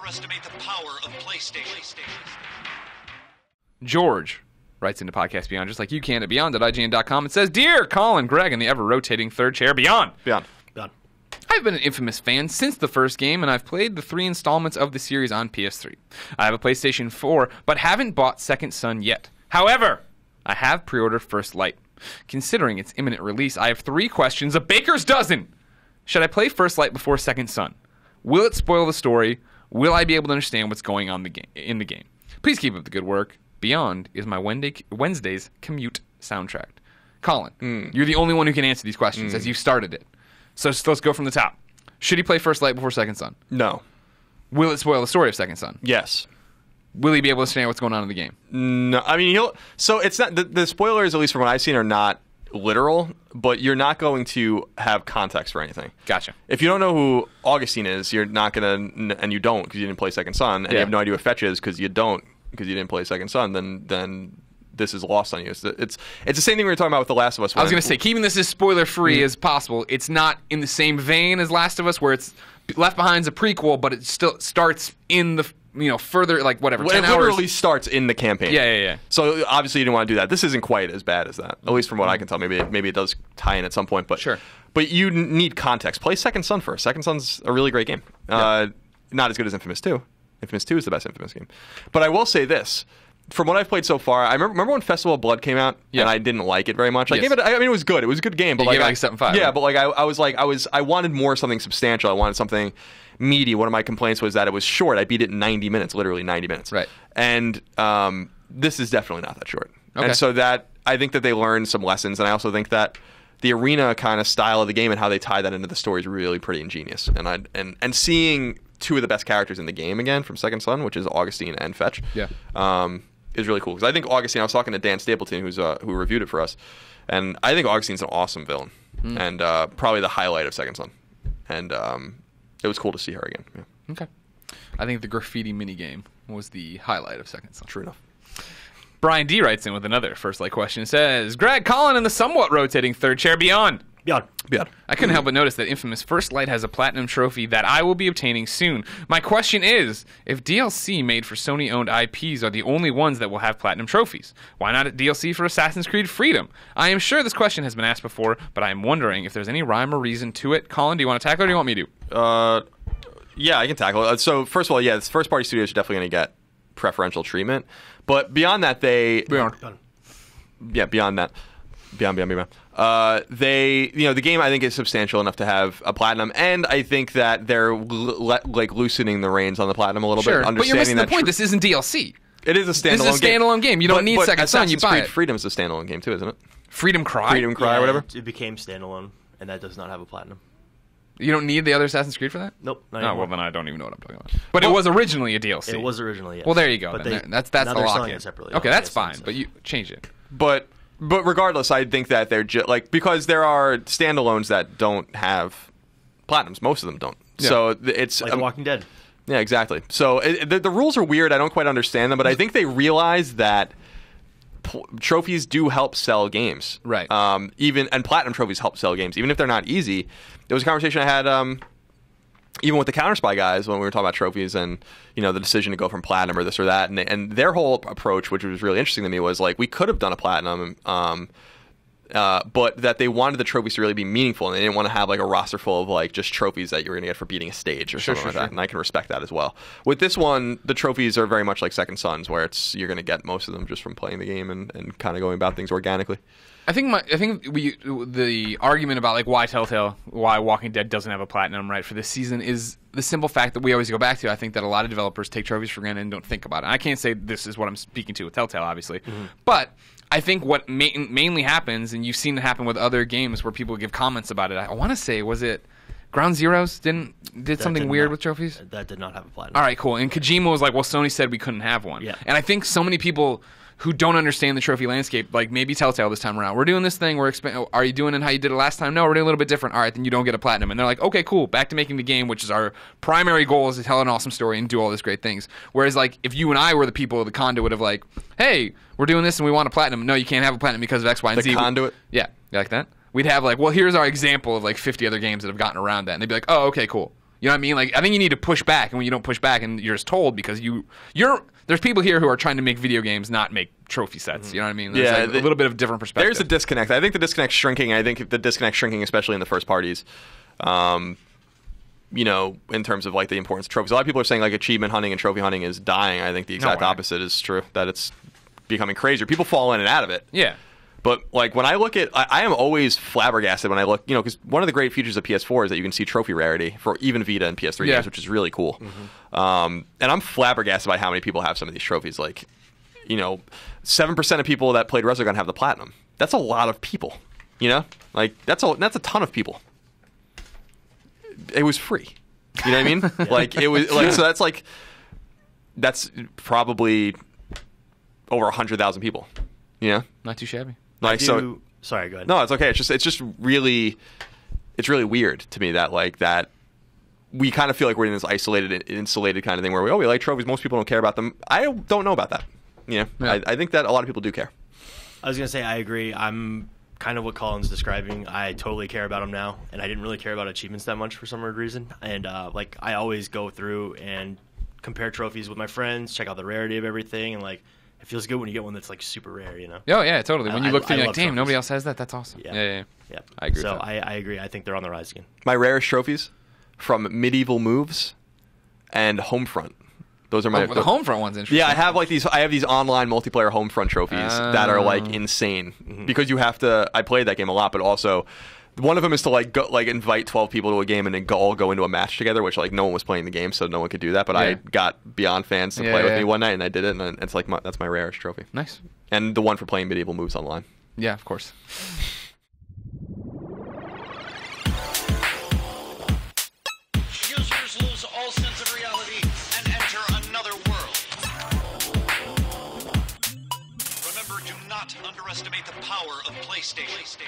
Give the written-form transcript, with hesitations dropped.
underestimate the power of PlayStation. George writes into Podcast Beyond, just like you can, at beyond at ign.com. It says, Dear Colin, Greg, and the ever-rotating third chair, Beyond. Beyond. I've been an Infamous fan since the first game, and I've played the 3 installments of the series on PS3. I have a PlayStation 4, but haven't bought Second Son yet. However, I have pre-ordered First Light. Considering its imminent release, I have 3 questions, a baker's dozen. Should I play First Light before Second Son? Will it spoil the story? Will I be able to understand what's going on in the game? Please keep up the good work. Beyond is my Wednesday's commute soundtrack. Colin, you're the only one who can answer these questions as you started it. So let's go from the top. Should he play First Light before Second Son? No. Will it spoil the story of Second Son? Yes. Will he be able to understand what's going on in the game? No. I mean, so it's not the spoilers, at least from what I've seen, are not literal, but you're not going to have context for anything. Gotcha. If you don't know who Augustine is, you're not gonna, and you don't because you didn't play Second Son, and you have no idea what Fetch is because you didn't play Second Son, then this is lost on you. It's the same thing we were talking about with The Last of Us. I was going to say, keeping this as spoiler-free as possible. It's not in the same vein as Last of Us, where it's Left Behind's a prequel, but it still starts in the further, like, whatever, 10 hours. It literally starts in the campaign. Yeah. So obviously you didn't want to do that. This isn't quite as bad as that, at least from what I can tell. Maybe it does tie in at some point, but sure. But you need context. Play Second Son first. Second Son's a really great game. Not as good as Infamous 2. Infamous 2 is the best Infamous game. But I will say this. From what I've played so far, I remember when Festival of Blood came out, and I didn't like it very much. I gave it. I mean, it was good. It was a good game, but you gave it like 7.5. Yeah, right? but I wanted more something substantial. I wanted something meaty. One of my complaints was that it was short. I beat it in 90 minutes, literally 90 minutes. Right. And this is definitely not that short. Okay. And so I think that they learned some lessons, and I also think that the arena kind of style of the game and how they tie that into the story is really pretty ingenious. And seeing 2 of the best characters in the game again from Second Son, which is Augustine and Fetch. Yeah. Is really cool because I think Augustine. I was talking to Dan Stapleton, who reviewed it for us, and I think Augustine's an awesome villain and probably the highlight of Second Son. And it was cool to see her again. Yeah. Okay. I think the graffiti minigame was the highlight of Second Son. True enough. Brian D writes in with another First Light question. It says, Greg, Colin, and the somewhat rotating third chair, Beyond. Beyond. I couldn't help but notice that Infamous First Light has a platinum trophy that I will be obtaining soon. My question is, if DLC made for Sony-owned IPs are the only ones that will have platinum trophies, why not a DLC for Assassin's Creed Freedom? I am sure this question has been asked before, but I am wondering if there's any rhyme or reason to it. Colin, do you want to tackle it or do you want me to? Yeah, I can tackle it. So first of all, this first-party studios are definitely going to get preferential treatment. But beyond that, Beyond that. Beyond. The game I think is substantial enough to have a platinum, and I think that they're loosening the reins on the platinum a little bit. But you're missing the point. This isn't DLC. It is a standalone game. This is a standalone game. You don't need Second Son. You buy it. Freedom is a standalone game too, isn't it? Freedom Cry, or whatever. It became standalone, and that does not have a platinum. You don't need the other Assassin's Creed for that? Nope. Well, then I don't even know what I'm talking about. But it was originally a DLC. It was originally, yes. Well, there you go. But that's now the they're lock selling in. it separately. Okay, that's fine. But you change it. But regardless, I think that they're because there are standalones that don't have platinums. Most of them don't. Yeah. So it's like Walking Dead. Yeah, exactly. So the rules are weird. I don't quite understand them, but I think they realize that trophies do help sell games. Right. And platinum trophies help sell games, even if they're not easy. There was a conversation I had even with the Counter-Spy guys when we were talking about trophies and the decision to go from platinum or this or that, and their whole approach, which was really interesting to me, was like we could have done a platinum, but that they wanted the trophies to really be meaningful, and they didn't want to have like a roster full of like just trophies that you were going to get for beating a stage or something like that. And I can respect that as well. With this one, the trophies are very much like Second Sons, where you're going to get most of them just from playing the game and kind of going about things organically. I think the argument about like why Walking Dead doesn't have a platinum right for this season is the simple fact that we always go back to. I think that a lot of developers take trophies for granted and don't think about it. And I can't say this is what I'm speaking to with Telltale, obviously, but I think what mainly happens, and you've seen it happen with other games where people give comments about it. I want to say, was it Ground Zeroes did something weird with trophies? That did not have a platinum. All right, cool. And Kojima was like, well, Sony said we couldn't have one. Yeah. And I think so many people who don't understand the trophy landscape, like maybe Telltale this time around, we're doing this thing, are you doing it how you did it last time? No, we're doing a little bit different. All right, then you don't get a platinum. And they're like, okay, cool, back to making the game, which is our primary goal, is to tell an awesome story and do all these great things. Whereas like if you and I were the people of the conduit of like, hey, we're doing this and we want a platinum. No, you can't have a platinum because of X, Y, and Z. The conduit? Yeah, you like that? We'd have like, well, here's our example of like 50 other games that have gotten around that. And they'd be like, oh, okay, cool. You know what I mean? Like, I think you need to push back, and when you don't push back, and you're just told because there's people here who are trying to make video games, not make trophy sets. You know what I mean? There's a little bit of different perspective. There's a disconnect. I think the disconnect's shrinking. I think the disconnect's shrinking, especially in the first parties. You know, in terms of like the importance of trophies. A lot of people are saying like achievement hunting and trophy hunting is dying. I think the exact opposite is true. That it's becoming crazier. People fall in and out of it. Yeah. But like when I look at, I am always flabbergasted when I look, you know, because one of the great features of PS4 is that you can see trophy rarity for even Vita and PS3 games, which is really cool. And I'm flabbergasted by how many people have some of these trophies. Like, you know, 7% of people that played Resogun have the platinum. That's a lot of people. You know, like that's a ton of people. It was free. You know what I mean? Like it was like so that's probably over 100,000 people. You know, not too shabby. Like so. Sorry, go ahead. No, it's okay. It's just really weird to me that like that we kind of feel like we're in this isolated, insulated kind of thing where we like trophies. Most people don't care about them. I don't know about that. You know, I think that a lot of people do care. I was gonna say I agree. I'm kind of what Colin's describing. I totally care about them now, and I didn't really care about achievements that much for some weird reason. And like I always go through and compare trophies with my friends, check out the rarity of everything, and like. It feels good when you get one that's like super rare, you know. Oh yeah, totally. When you look through, you're like, damn, trophies. Nobody else has that. That's awesome. Yeah. I agree. So with that. I agree. I think they're on the rise again. My rarest trophies from Medieval Moves and Homefront. Those are my the Homefront one's interesting. Yeah, I have these online multiplayer Homefront trophies that are like insane because you have to. I played that game a lot, but also. One of them is to invite 12 people to a game and then all go into a match together, which like no one was playing the game, so no one could do that. But I got Beyond fans to play with me one night, and I did it, and it's like that's my rarest trophy. Nice. And the one for playing Medieval Moves online. Yeah, of course. Users lose all sense of reality and enter another world. Remember, do not underestimate the power of PlayStation.